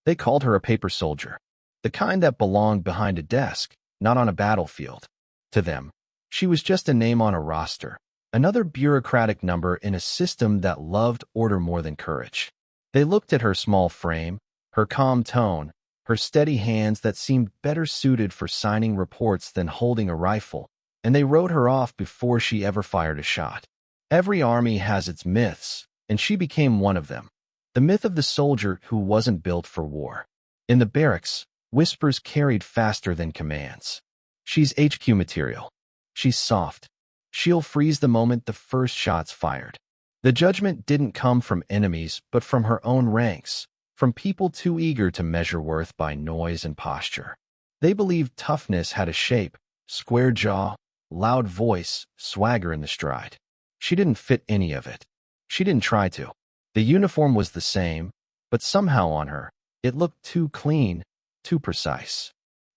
They called her a paper soldier, the kind that belonged behind a desk, not on a battlefield. To them, she was just a name on a roster, another bureaucratic number in a system that loved order more than courage. They looked at her small frame, her calm tone, her steady hands that seemed better suited for signing reports than holding a rifle, and they wrote her off before she ever fired a shot. Every army has its myths, and she became one of them. The myth of the soldier who wasn't built for war. In the barracks, whispers carried faster than commands. She's HQ material. She's soft. She'll freeze the moment the first shot's fired. The judgment didn't come from enemies, but from her own ranks, from people too eager to measure worth by noise and posture. They believed toughness had a shape, square jaw, loud voice, swagger in the stride. She didn't fit any of it. She didn't try to. The uniform was the same, but somehow on her, it looked too clean, too precise.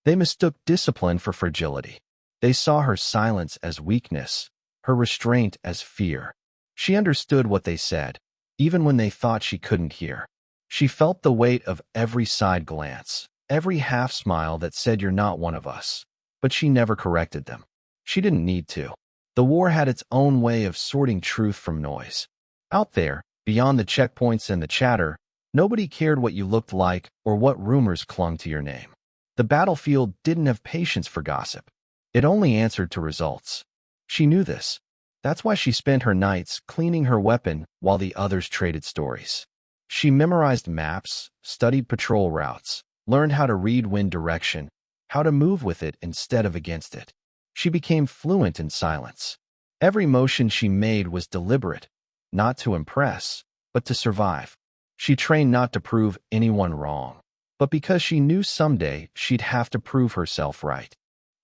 They mistook discipline for fragility. They saw her silence as weakness, her restraint as fear. She understood what they said, even when they thought she couldn't hear. She felt the weight of every side glance, every half smile that said you're not one of us. But she never corrected them. She didn't need to. The war had its own way of sorting truth from noise. Out there, beyond the checkpoints and the chatter, nobody cared what you looked like or what rumors clung to your name. The battlefield didn't have patience for gossip. It only answered to results. She knew this. That's why she spent her nights cleaning her weapon while the others traded stories. She memorized maps, studied patrol routes, learned how to read wind direction, how to move with it instead of against it. She became fluent in silence. Every motion she made was deliberate, not to impress, but to survive. She trained not to prove anyone wrong, but because she knew someday she'd have to prove herself right.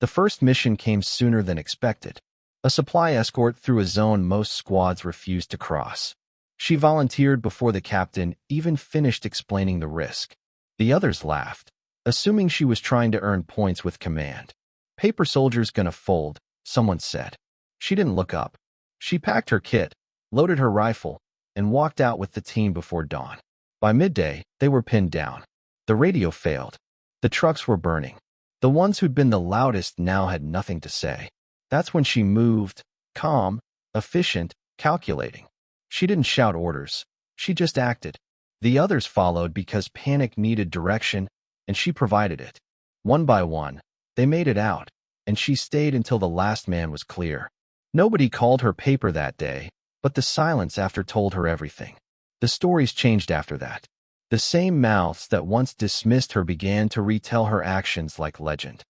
The first mission came sooner than expected. A supply escort through a zone most squads refused to cross. She volunteered before the captain even finished explaining the risk. The others laughed, assuming she was trying to earn points with command. Paper soldier's gonna fold, someone said. She didn't look up. She packed her kit, loaded her rifle, and walked out with the team before dawn. By midday, they were pinned down. The radio failed. The trucks were burning. The ones who'd been the loudest now had nothing to say. That's when she moved, calm, efficient, calculating. She didn't shout orders. She just acted. The others followed because panic needed direction, and she provided it. One by one, they made it out, and she stayed until the last man was clear. Nobody called her paper that day, but the silence after told her everything. The stories changed after that. The same mouths that once dismissed her began to retell her actions like legend.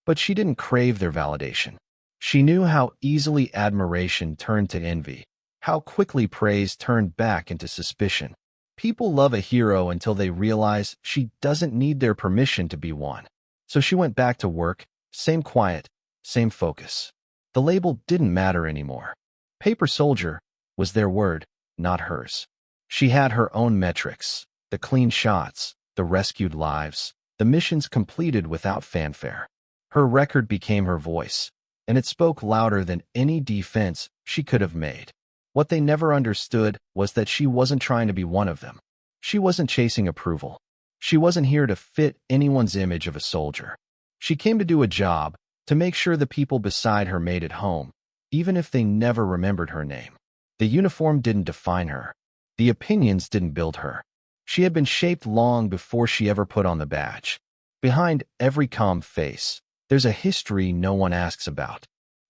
But she didn't crave their validation. She knew how easily admiration turned to envy, how quickly praise turned back into suspicion. People love a hero until they realize she doesn't need their permission to be one. So she went back to work, same quiet, same focus. The label didn't matter anymore. Paper soldier was their word, not hers. She had her own metrics, the clean shots, the rescued lives, the missions completed without fanfare. Her record became her voice, and it spoke louder than any defense she could have made. What they never understood was that she wasn't trying to be one of them. She wasn't chasing approval. She wasn't here to fit anyone's image of a soldier. She came to do a job, to make sure the people beside her made it home, even if they never remembered her name. The uniform didn't define her. The opinions didn't build her. She had been shaped long before she ever put on the badge. Behind every calm face, there's a history no one asks about.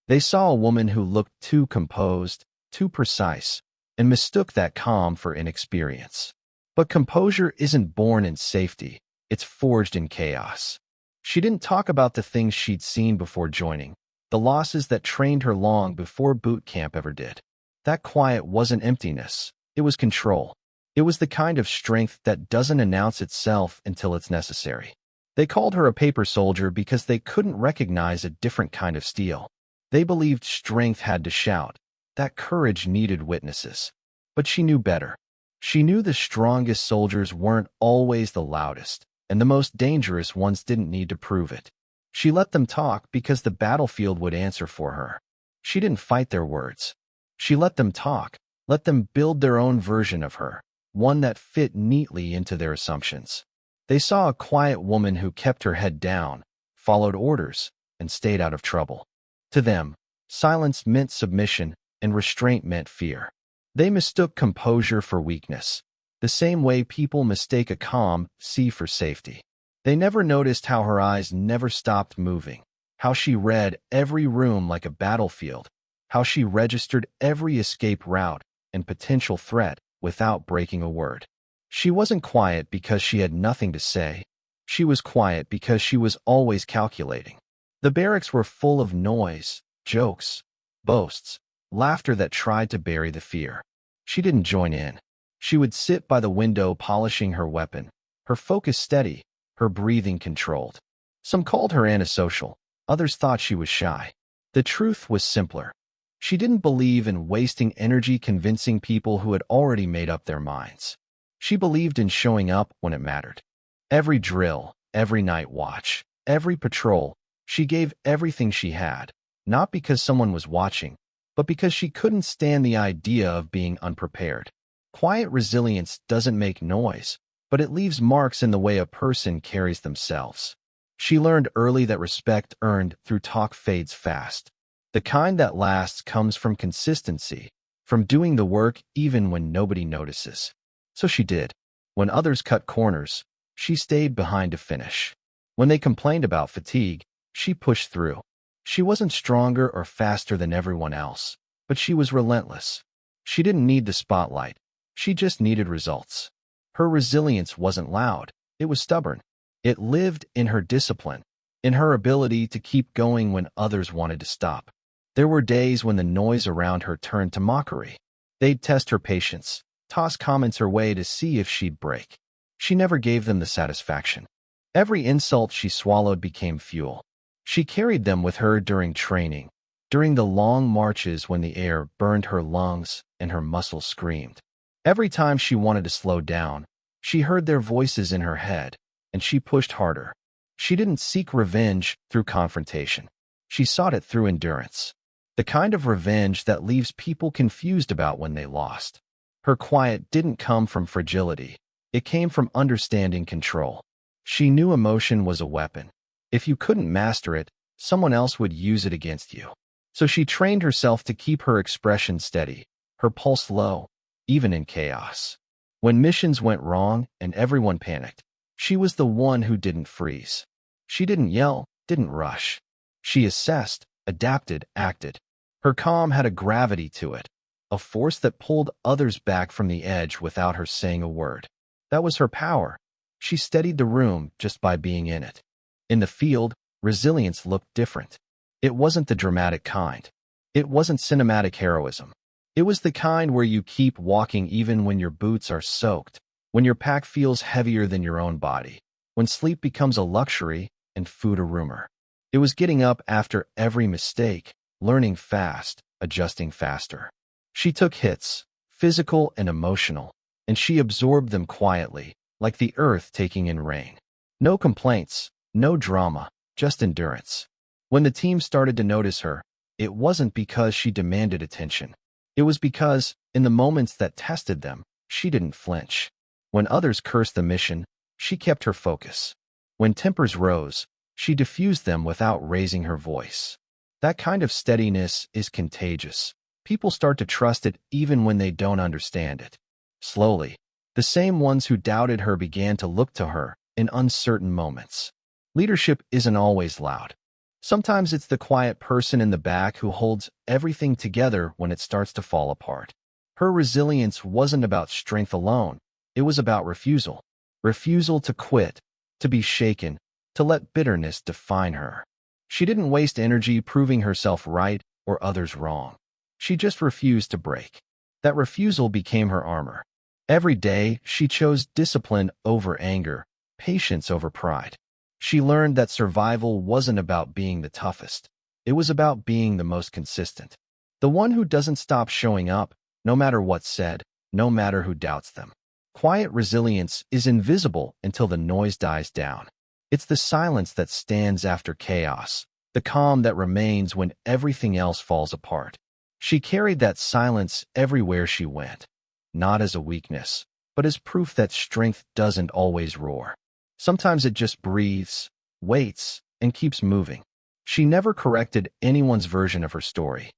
They saw a woman who looked too composed, too precise, and mistook that calm for inexperience. But composure isn't born in safety, it's forged in chaos. She didn't talk about the things she'd seen before joining, the losses that trained her long before boot camp ever did. That quiet wasn't emptiness, it was control. It was the kind of strength that doesn't announce itself until it's necessary. They called her a paper soldier because they couldn't recognize a different kind of steel. They believed strength had to shout, that courage needed witnesses. But she knew better. She knew the strongest soldiers weren't always the loudest, and the most dangerous ones didn't need to prove it. She let them talk because the battlefield would answer for her. She didn't fight their words. She let them talk, let them build their own version of her, one that fit neatly into their assumptions. They saw a quiet woman who kept her head down, followed orders, and stayed out of trouble. To them, silence meant submission, and restraint meant fear. They mistook composure for weakness, the same way people mistake a calm sea for safety. They never noticed how her eyes never stopped moving, how she read every room like a battlefield, how she registered every escape route and potential threat without breaking a word. She wasn't quiet because she had nothing to say. She was quiet because she was always calculating. The barracks were full of noise, jokes, boasts, laughter that tried to bury the fear. She didn't join in. She would sit by the window polishing her weapon, her focus steady, her breathing controlled. Some called her antisocial, others thought she was shy. The truth was simpler. She didn't believe in wasting energy convincing people who had already made up their minds. She believed in showing up when it mattered. Every drill, every night watch, every patrol, she gave everything she had, not because someone was watching, but because she couldn't stand the idea of being unprepared. Quiet resilience doesn't make noise, but it leaves marks in the way a person carries themselves. She learned early that respect earned through talk fades fast. The kind that lasts comes from consistency, from doing the work even when nobody notices. So she did. When others cut corners, she stayed behind to finish. When they complained about fatigue, she pushed through. She wasn't stronger or faster than everyone else, but she was relentless. She didn't need the spotlight. She just needed results. Her resilience wasn't loud. It was stubborn. It lived in her discipline, in her ability to keep going when others wanted to stop. There were days when the noise around her turned to mockery. They'd test her patience, toss comments her way to see if she'd break. She never gave them the satisfaction. Every insult she swallowed became fuel. She carried them with her during training, during the long marches when the air burned her lungs and her muscles screamed. Every time she wanted to slow down, she heard their voices in her head, and she pushed harder. She didn't seek revenge through confrontation. She sought it through endurance. The kind of revenge that leaves people confused about when they lost. Her quiet didn't come from fragility. It came from understanding control. She knew emotion was a weapon. If you couldn't master it, someone else would use it against you. So she trained herself to keep her expression steady, her pulse low, even in chaos. When missions went wrong and everyone panicked, she was the one who didn't freeze. She didn't yell, didn't rush. She assessed, adapted, acted. Her calm had a gravity to it, a force that pulled others back from the edge without her saying a word. That was her power. She steadied the room just by being in it. In the field, resilience looked different. It wasn't the dramatic kind. It wasn't cinematic heroism. It was the kind where you keep walking even when your boots are soaked, when your pack feels heavier than your own body, when sleep becomes a luxury and food a rumor. It was getting up after every mistake, learning fast, adjusting faster. She took hits, physical and emotional, and she absorbed them quietly, like the earth taking in rain. No complaints, no drama, just endurance. When the team started to notice her, it wasn't because she demanded attention. It was because, in the moments that tested them, she didn't flinch. When others cursed the mission, she kept her focus. When tempers rose, she diffused them without raising her voice. That kind of steadiness is contagious. People start to trust it even when they don't understand it. Slowly, the same ones who doubted her began to look to her in uncertain moments. Leadership isn't always loud. Sometimes it's the quiet person in the back who holds everything together when it starts to fall apart. Her resilience wasn't about strength alone. It was about refusal. Refusal to quit, to be shaken, to let bitterness define her. She didn't waste energy proving herself right or others wrong. She just refused to break. That refusal became her armor. Every day, she chose discipline over anger, patience over pride. She learned that survival wasn't about being the toughest. It was about being the most consistent. The one who doesn't stop showing up, no matter what's said, no matter who doubts them. Quiet resilience is invisible until the noise dies down. It's the silence that stands after chaos, the calm that remains when everything else falls apart. She carried that silence everywhere she went, not as a weakness, but as proof that strength doesn't always roar. Sometimes it just breathes, waits, and keeps moving. She never corrected anyone's version of her story.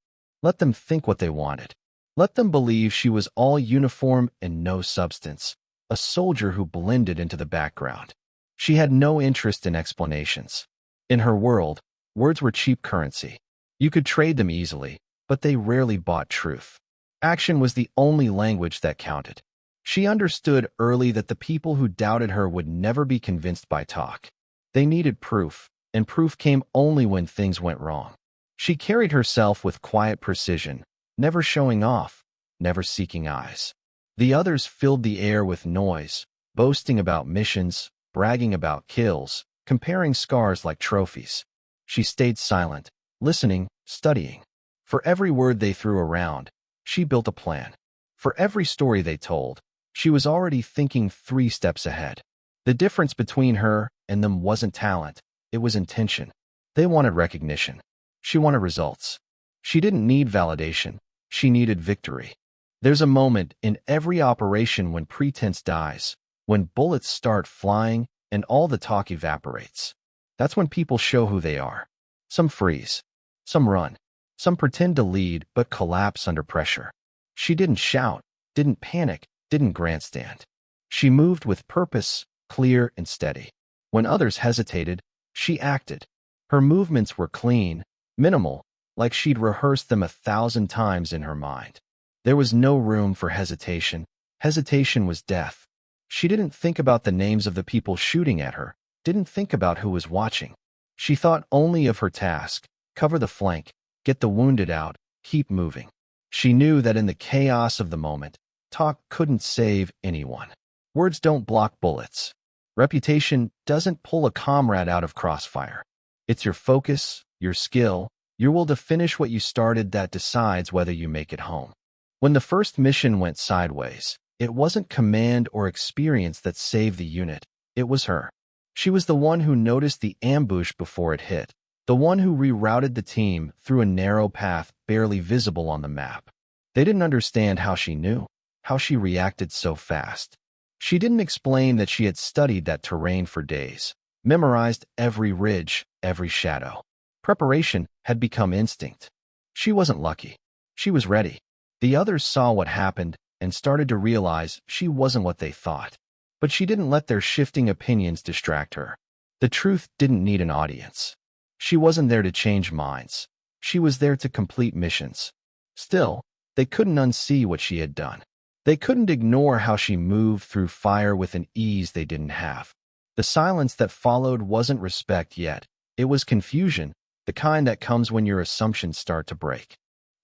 Let them think what they wanted. Let them believe she was all uniform and no substance, a soldier who blended into the background. She had no interest in explanations. In her world, words were cheap currency. You could trade them easily, but they rarely bought truth. Action was the only language that counted. She understood early that the people who doubted her would never be convinced by talk. They needed proof, and proof came only when things went wrong. She carried herself with quiet precision, never showing off, never seeking eyes. The others filled the air with noise, boasting about missions, bragging about kills, comparing scars like trophies. She stayed silent, listening, studying. For every word they threw around, she built a plan. For every story they told, she was already thinking 3 steps ahead. The difference between her and them wasn't talent, it was intention. They wanted recognition. She wanted results. She didn't need validation, she needed victory. There's a moment in every operation when pretense dies, when bullets start flying and all the talk evaporates. That's when people show who they are. Some freeze, some run, some pretend to lead but collapse under pressure. She didn't shout, didn't panic, didn't grandstand. She moved with purpose, clear and steady. When others hesitated, she acted. Her movements were clean, minimal, like she'd rehearsed them 1,000 times in her mind. There was no room for hesitation. Hesitation was death. She didn't think about the names of the people shooting at her, didn't think about who was watching. She thought only of her task: cover the flank, get the wounded out, keep moving. She knew that in the chaos of the moment, talk couldn't save anyone. Words don't block bullets. Reputation doesn't pull a comrade out of crossfire. It's your focus, your skill, your will to finish what you started that decides whether you make it home. When the first mission went sideways, it wasn't command or experience that saved the unit. It was her. She was the one who noticed the ambush before it hit, the one who rerouted the team through a narrow path barely visible on the map. They didn't understand how she knew, how she reacted so fast. She didn't explain that she had studied that terrain for days, memorized every ridge, every shadow. Preparation had become instinct. She wasn't lucky. She was ready. The others saw what happened and started to realize she wasn't what they thought. But she didn't let their shifting opinions distract her. The truth didn't need an audience. She wasn't there to change minds. She was there to complete missions. Still, they couldn't unsee what she had done. They couldn't ignore how she moved through fire with an ease they didn't have. The silence that followed wasn't respect yet. It was confusion, the kind that comes when your assumptions start to break.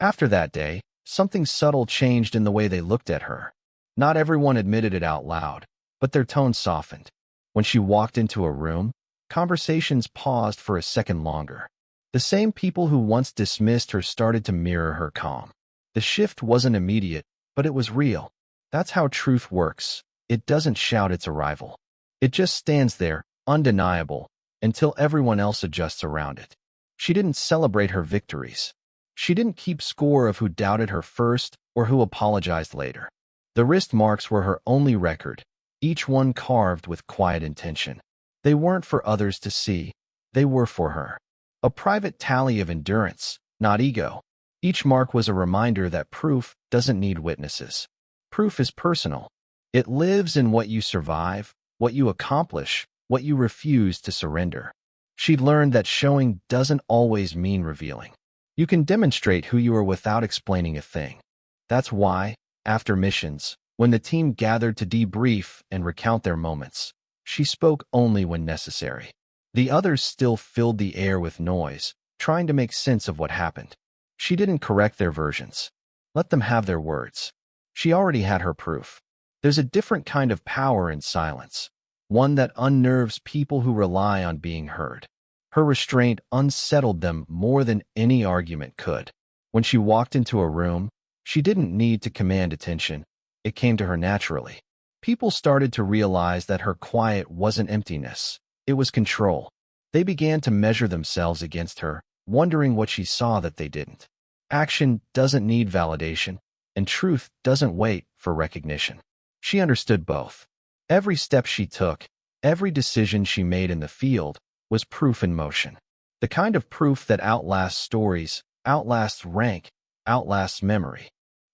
After that day, something subtle changed in the way they looked at her. Not everyone admitted it out loud, but their tone softened. When she walked into a room, conversations paused for a second longer. The same people who once dismissed her started to mirror her calm. The shift wasn't immediate, but it was real. That's how truth works. It doesn't shout its arrival. It just stands there, undeniable, until everyone else adjusts around it. She didn't celebrate her victories. She didn't keep score of who doubted her first or who apologized later. The wrist marks were her only record, each one carved with quiet intention. They weren't for others to see. They were for her. A private tally of endurance, not ego. Each mark was a reminder that proof doesn't need witnesses. Proof is personal. It lives in what you survive, what you accomplish, what you refuse to surrender. She'd learned that showing doesn't always mean revealing. You can demonstrate who you are without explaining a thing. That's why, after missions, when the team gathered to debrief and recount their moments, she spoke only when necessary. The others still filled the air with noise, trying to make sense of what happened. She didn't correct their versions. Let them have their words. She already had her proof. There's a different kind of power in silence, one that unnerves people who rely on being heard. Her restraint unsettled them more than any argument could. When she walked into a room, she didn't need to command attention. It came to her naturally. People started to realize that her quiet wasn't emptiness. It was control. They began to measure themselves against her, wondering what she saw that they didn't. Action doesn't need validation, and truth doesn't wait for recognition. She understood both. Every step she took, Every decision she made in the field was proof in motion. The kind of proof that outlasts stories, outlasts rank, outlasts memory.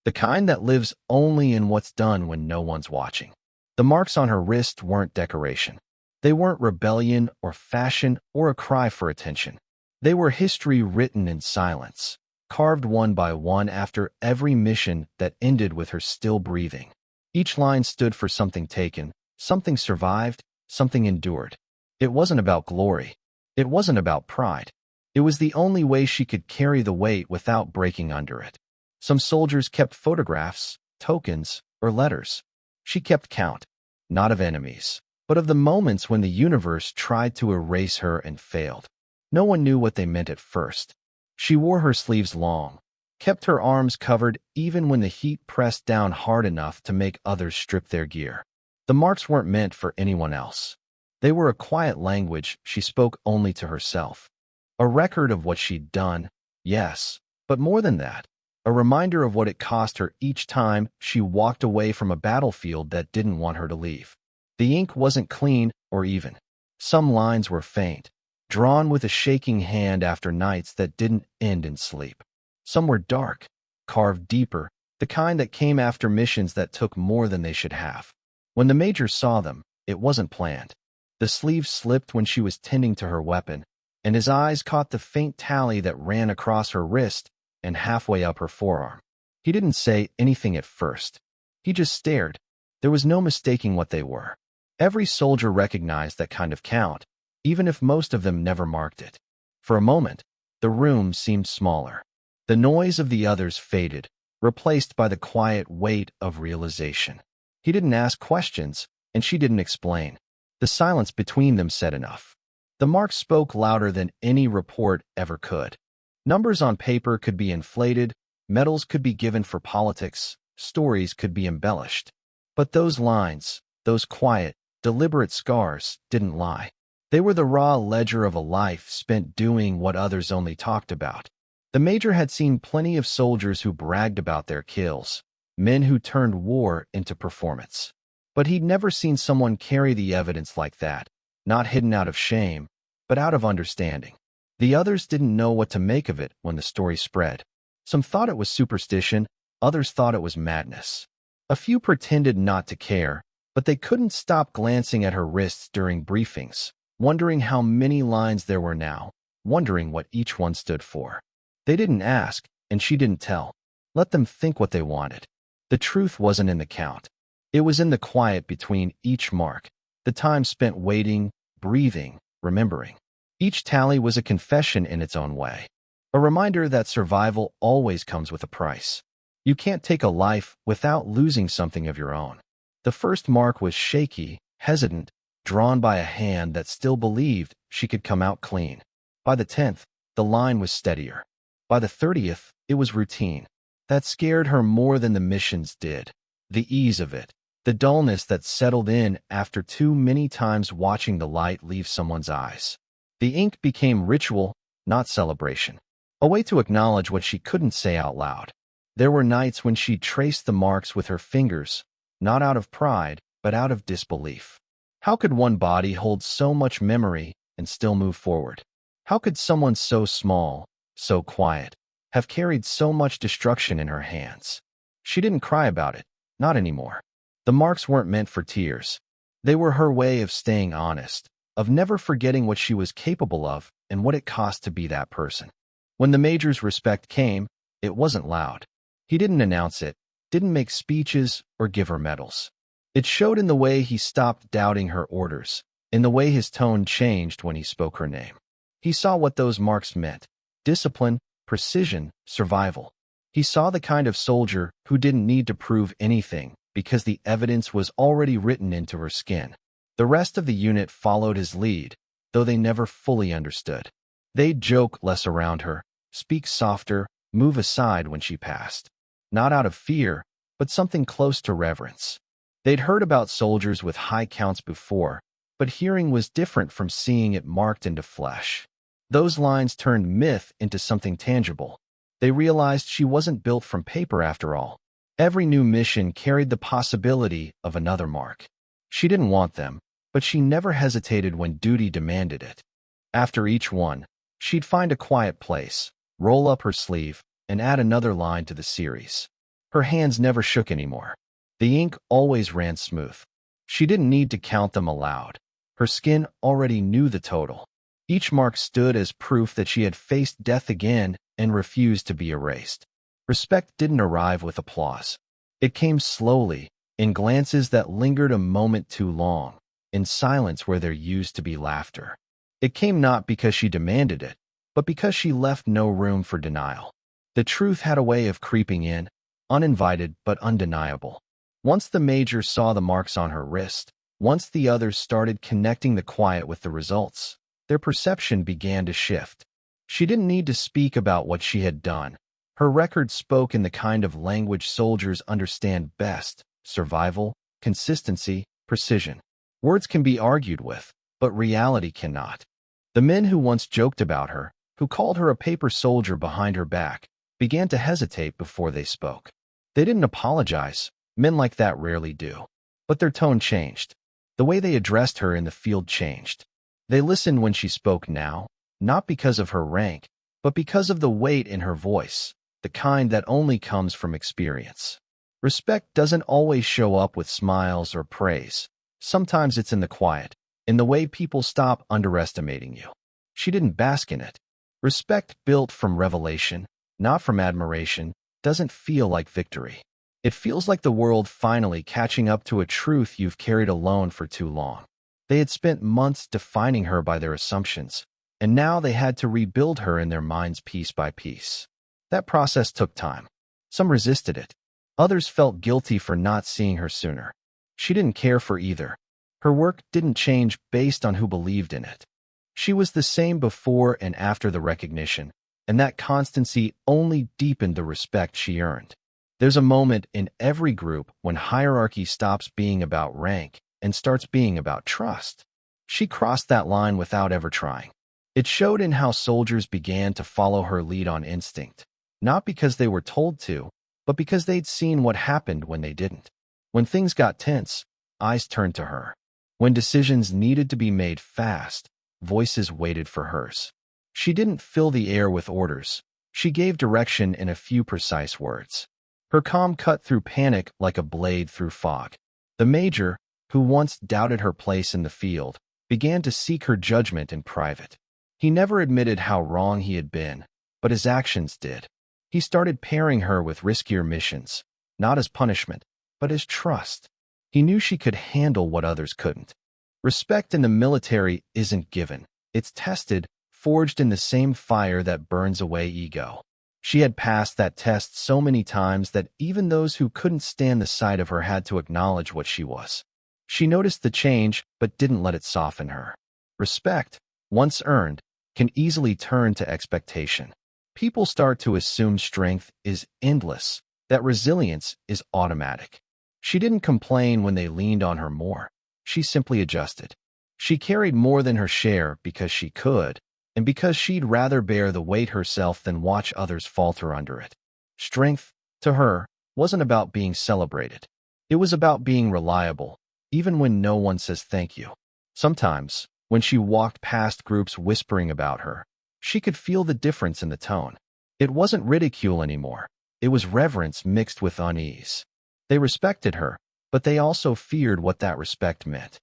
The kind that lives only in what's done when no one's watching. The marks on her wrist weren't decoration. They weren't rebellion or fashion or a cry for attention. They were history written in silence, carved one by one after every mission that ended with her still breathing. Each line stood for something taken, something survived, something endured. It wasn't about glory. It wasn't about pride. It was the only way she could carry the weight without breaking under it. Some soldiers kept photographs, tokens, or letters. She kept count, not of enemies, but of the moments when the universe tried to erase her and failed. No one knew what they meant at first. She wore her sleeves long, kept her arms covered even when the heat pressed down hard enough to make others strip their gear. The marks weren't meant for anyone else. They were a quiet language she spoke only to herself. A record of what she'd done, yes, but more than that, a reminder of what it cost her each time she walked away from a battlefield that didn't want her to leave. The ink wasn't clean or even. Some lines were faint, drawn with a shaking hand after nights that didn't end in sleep. Some were dark, carved deeper, the kind that came after missions that took more than they should have. When the major saw them, it wasn't planned. The sleeve slipped when she was tending to her weapon, and his eyes caught the faint tally that ran across her wrist and halfway up her forearm. He didn't say anything at first. He just stared. There was no mistaking what they were. Every soldier recognized that kind of count, even if most of them never marked it. For a moment, the room seemed smaller. The noise of the others faded, replaced by the quiet weight of realization. He didn't ask questions, and she didn't explain. The silence between them said enough. The marks spoke louder than any report ever could. Numbers on paper could be inflated, medals could be given for politics, stories could be embellished. But those lines, those quiet, deliberate scars, didn't lie. They were the raw ledger of a life spent doing what others only talked about. The major had seen plenty of soldiers who bragged about their kills, men who turned war into performance. But he'd never seen someone carry the evidence like that, not hidden out of shame, but out of understanding. The others didn't know what to make of it when the story spread. Some thought it was superstition, others thought it was madness. A few pretended not to care, but they couldn't stop glancing at her wrists during briefings, wondering how many lines there were now, wondering what each one stood for. They didn't ask, and she didn't tell. Let them think what they wanted. The truth wasn't in the count. It was in the quiet between each mark, the time spent waiting, breathing, remembering. Each tally was a confession in its own way, a reminder that survival always comes with a price. You can't take a life without losing something of your own. The first mark was shaky, hesitant, drawn by a hand that still believed she could come out clean. By the 10th, the line was steadier. By the 30th, it was routine. That scared her more than the missions did. The ease of it, the dullness that settled in after too many times watching the light leave someone's eyes. The ink became ritual, not celebration. A way to acknowledge what she couldn't say out loud. There were nights when she traced the marks with her fingers, not out of pride, but out of disbelief. How could one body hold so much memory and still move forward? How could someone so small, so quiet, have carried so much destruction in her hands? She didn't cry about it, not anymore. The marks weren't meant for tears. They were her way of staying honest, of never forgetting what she was capable of and what it cost to be that person. When the major's respect came, it wasn't loud. He didn't announce it, didn't make speeches or give her medals. It showed in the way he stopped doubting her orders, in the way his tone changed when he spoke her name. He saw what those marks meant: discipline, precision, survival. He saw the kind of soldier who didn't need to prove anything because the evidence was already written into her skin. The rest of the unit followed his lead, though they never fully understood. They'd joke less around her, speak softer, move aside when she passed. Not out of fear, but something close to reverence. They'd heard about soldiers with high counts before, but hearing was different from seeing it marked into flesh. Those lines turned myth into something tangible. They realized she wasn't built from paper after all. Every new mission carried the possibility of another mark. She didn't want them, but she never hesitated when duty demanded it. After each one, she'd find a quiet place, roll up her sleeve, and add another line to the series. Her hands never shook anymore. The ink always ran smooth. She didn't need to count them aloud. Her skin already knew the total. Each mark stood as proof that she had faced death again and refused to be erased. Respect didn't arrive with applause. It came slowly, in glances that lingered a moment too long, in silence where there used to be laughter. It came not because she demanded it, but because she left no room for denial. The truth had a way of creeping in, uninvited but undeniable. Once the major saw the marks on her wrist, once the others started connecting the quiet with the results, their perception began to shift. She didn't need to speak about what she had done. Her record spoke in the kind of language soldiers understand best: survival, consistency, precision. Words can be argued with, but reality cannot. The men who once joked about her, who called her a paper soldier behind her back, began to hesitate before they spoke. They didn't apologize. Men like that rarely do. But their tone changed. The way they addressed her in the field changed. They listened when she spoke now, not because of her rank, but because of the weight in her voice, the kind that only comes from experience. Respect doesn't always show up with smiles or praise. Sometimes it's in the quiet, in the way people stop underestimating you. She didn't bask in it. Respect built from revelation, not from admiration, doesn't feel like victory. It feels like the world finally catching up to a truth you've carried alone for too long. They had spent months defining her by their assumptions, and now they had to rebuild her in their minds piece by piece. That process took time. Some resisted it. Others felt guilty for not seeing her sooner. She didn't care for either. Her work didn't change based on who believed in it. She was the same before and after the recognition, and that constancy only deepened the respect she earned. There's a moment in every group when hierarchy stops being about rank and starts being about trust. She crossed that line without ever trying. It showed in how soldiers began to follow her lead on instinct, not because they were told to, but because they'd seen what happened when they didn't. When things got tense, eyes turned to her. When decisions needed to be made fast, voices waited for hers. She didn't fill the air with orders. She gave direction in a few precise words. Her calm cut through panic like a blade through fog. The major, who once doubted her place in the field, began to seek her judgment in private. He never admitted how wrong he had been, but his actions did. He started pairing her with riskier missions, not as punishment, but as trust. He knew she could handle what others couldn't. Respect in the military isn't given. It's tested, forged in the same fire that burns away ego. She had passed that test so many times that even those who couldn't stand the sight of her had to acknowledge what she was. She noticed the change, but didn't let it soften her. Respect, once earned, can easily turn to expectation. People start to assume strength is endless, that resilience is automatic. She didn't complain when they leaned on her more. She simply adjusted. She carried more than her share because she could, and because she'd rather bear the weight herself than watch others falter under it. Strength, to her, wasn't about being celebrated. It was about being reliable, even when no one says thank you. Sometimes, when she walked past groups whispering about her, she could feel the difference in the tone. It wasn't ridicule anymore. It was reverence mixed with unease. They respected her, but they also feared what that respect meant.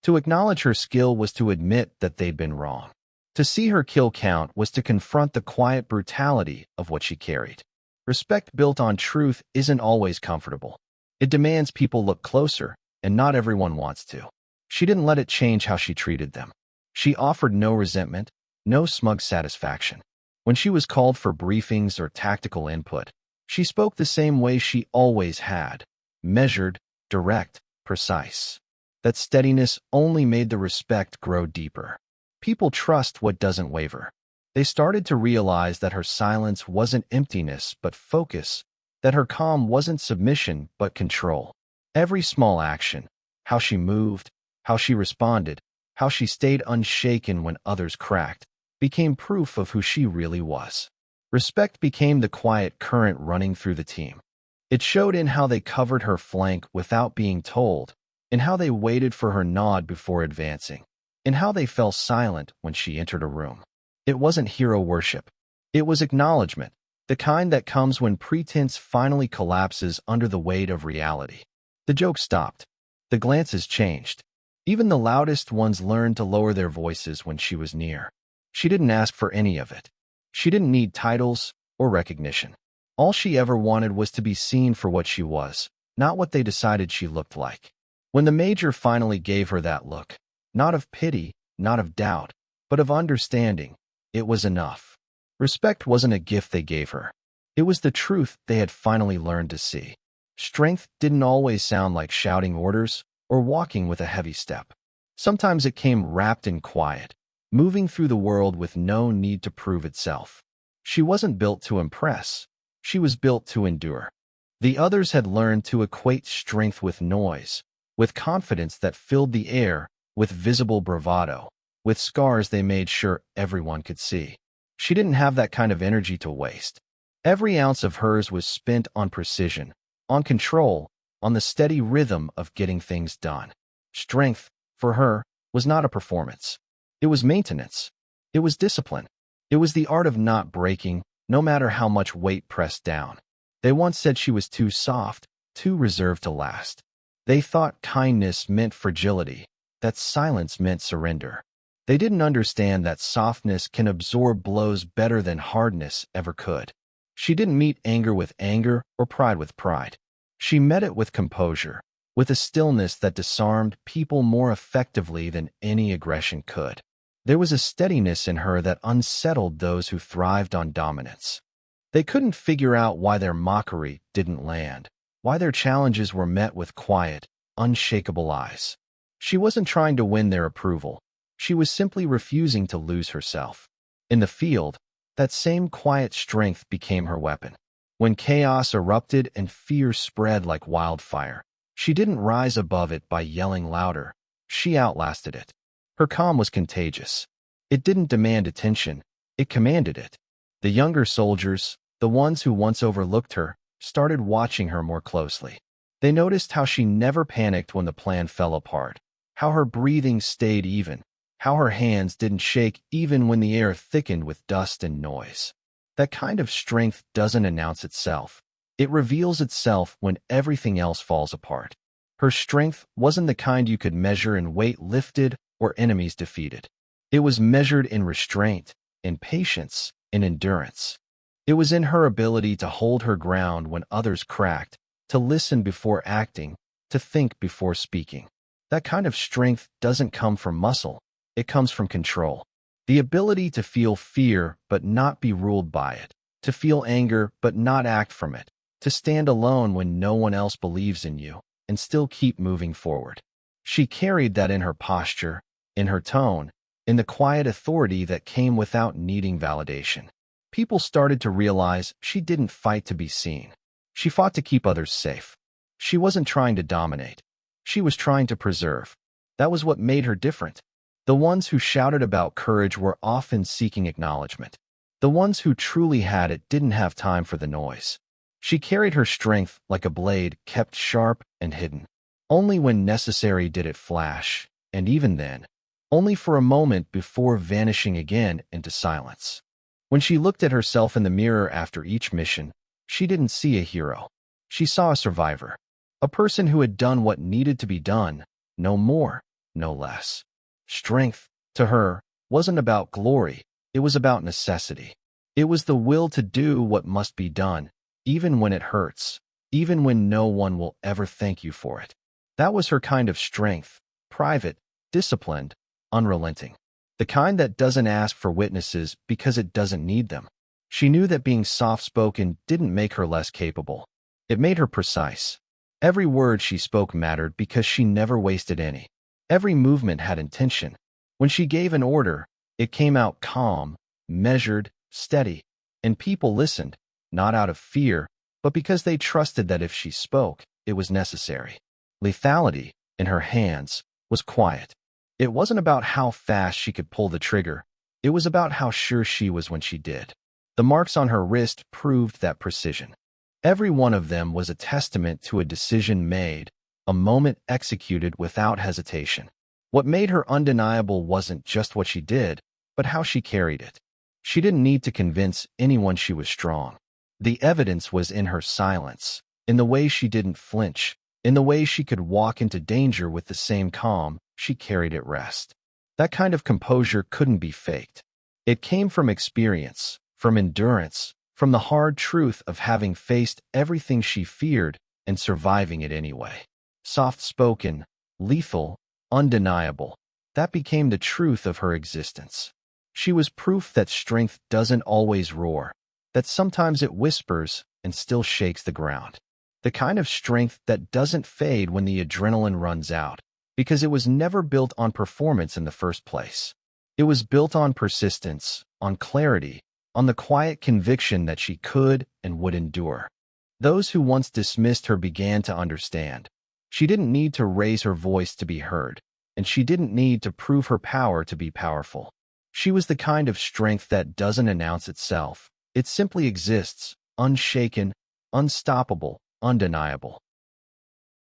To acknowledge her skill was to admit that they'd been wrong. To see her kill count was to confront the quiet brutality of what she carried. Respect built on truth isn't always comfortable. It demands people look closer, and not everyone wants to. She didn't let it change how she treated them. She offered no resentment, no smug satisfaction. When she was called for briefings or tactical input, she spoke the same way she always had: measured, direct, precise. That steadiness only made the respect grow deeper. People trust what doesn't waver. They started to realize that her silence wasn't emptiness but focus, that her calm wasn't submission but control. Every small action, how she moved, how she responded, how she stayed unshaken when others cracked, became proof of who she really was. Respect became the quiet current running through the team. It showed in how they covered her flank without being told, in how they waited for her nod before advancing, in how they fell silent when she entered a room. It wasn't hero worship. It was acknowledgement, the kind that comes when pretense finally collapses under the weight of reality. The joke stopped. The glances changed. Even the loudest ones learned to lower their voices when she was near. She didn't ask for any of it. She didn't need titles or recognition. All she ever wanted was to be seen for what she was, not what they decided she looked like. When the major finally gave her that look, not of pity, not of doubt, but of understanding, it was enough. Respect wasn't a gift they gave her. It was the truth they had finally learned to see. Strength didn't always sound like shouting orders or walking with a heavy step. Sometimes it came wrapped in quiet, moving through the world with no need to prove itself. She wasn't built to impress. She was built to endure. The others had learned to equate strength with noise, with confidence that filled the air, with visible bravado, with scars they made sure everyone could see. She didn't have that kind of energy to waste. Every ounce of hers was spent on precision, on control, on the steady rhythm of getting things done. Strength, for her, was not a performance. It was maintenance. It was discipline. It was the art of not breaking, no matter how much weight pressed down. They once said she was too soft, too reserved to last. They thought kindness meant fragility, that silence meant surrender. They didn't understand that softness can absorb blows better than hardness ever could. She didn't meet anger with anger or pride with pride. She met it with composure, with a stillness that disarmed people more effectively than any aggression could. There was a steadiness in her that unsettled those who thrived on dominance. They couldn't figure out why their mockery didn't land, why their challenges were met with quiet, unshakable eyes. She wasn't trying to win their approval. She was simply refusing to lose herself. In the field, that same quiet strength became her weapon. When chaos erupted and fear spread like wildfire, she didn't rise above it by yelling louder. She outlasted it. Her calm was contagious. It didn't demand attention. It commanded it. The younger soldiers, the ones who once overlooked her, started watching her more closely. They noticed how she never panicked when the plan fell apart, how her breathing stayed even, how her hands didn't shake even when the air thickened with dust and noise. That kind of strength doesn't announce itself. It reveals itself when everything else falls apart. Her strength wasn't the kind you could measure in weight lifted or enemies defeated. It was measured in restraint, in patience, in endurance. It was in her ability to hold her ground when others cracked, to listen before acting, to think before speaking. That kind of strength doesn't come from muscle. It comes from control. The ability to feel fear but not be ruled by it, to feel anger but not act from it, to stand alone when no one else believes in you, and still keep moving forward. She carried that in her posture, in her tone, in the quiet authority that came without needing validation. People started to realize she didn't fight to be seen. She fought to keep others safe. She wasn't trying to dominate. She was trying to preserve. That was what made her different. The ones who shouted about courage were often seeking acknowledgement. The ones who truly had it didn't have time for the noise. She carried her strength like a blade kept sharp and hidden. Only when necessary did it flash, and even then, only for a moment before vanishing again into silence. When she looked at herself in the mirror after each mission, she didn't see a hero. She saw a survivor, a person who had done what needed to be done, no more, no less. Strength, to her, wasn't about glory, it was about necessity. It was the will to do what must be done, even when it hurts, even when no one will ever thank you for it. That was her kind of strength, private, disciplined, unrelenting. The kind that doesn't ask for witnesses because it doesn't need them. She knew that being soft-spoken didn't make her less capable. It made her precise. Every word she spoke mattered because she never wasted any. Every movement had intention. When she gave an order, it came out calm, measured, steady, and people listened, not out of fear, but because they trusted that if she spoke, it was necessary. Lethality, in her hands, was quiet. It wasn't about how fast she could pull the trigger. It was about how sure she was when she did. The marks on her wrist proved that precision. Every one of them was a testament to a decision made, a moment executed without hesitation. What made her undeniable wasn't just what she did, but how she carried it. She didn't need to convince anyone she was strong. The evidence was in her silence, in the way she didn't flinch, in the way she could walk into danger with the same calm she carried at rest. That kind of composure couldn't be faked. It came from experience, from endurance, from the hard truth of having faced everything she feared and surviving it anyway. Soft-spoken, lethal, undeniable. That became the truth of her existence. She was proof that strength doesn't always roar, that sometimes it whispers and still shakes the ground. The kind of strength that doesn't fade when the adrenaline runs out, because it was never built on performance in the first place. It was built on persistence, on clarity, on the quiet conviction that she could and would endure. Those who once dismissed her began to understand. She didn't need to raise her voice to be heard, and she didn't need to prove her power to be powerful. She was the kind of strength that doesn't announce itself. It simply exists, unshaken, unstoppable, undeniable.